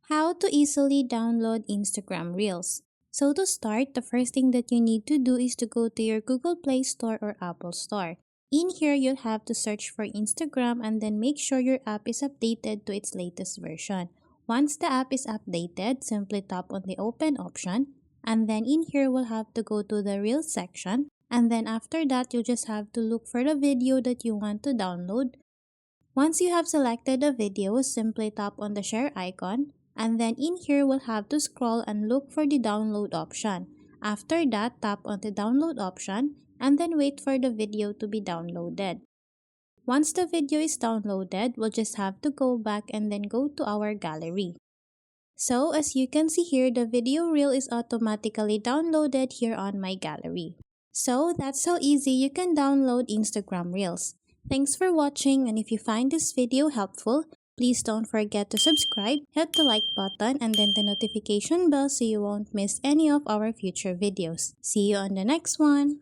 How to easily download Instagram Reels. So to start, the first thing that you need to do is to go to your Google Play Store or Apple Store. In here, you'll have to search for Instagram and then make sure your app is updated to its latest version. Once the app is updated, simply tap on the open option and then in here we'll have to go to the Reels section and then after that you just have to look for the video that you want to download. Once you have selected the video, simply tap on the share icon and then in here we'll have to scroll and look for the download option. After that, tap on the download option and then wait for the video to be downloaded. Once the video is downloaded, we'll just have to go back and then go to our gallery. So as you can see here, the video reel is automatically downloaded here on my gallery. So that's how easy you can download Instagram Reels. Thanks for watching, and if you find this video helpful, please don't forget to subscribe, hit the like button and then the notification bell so you won't miss any of our future videos. See you on the next one!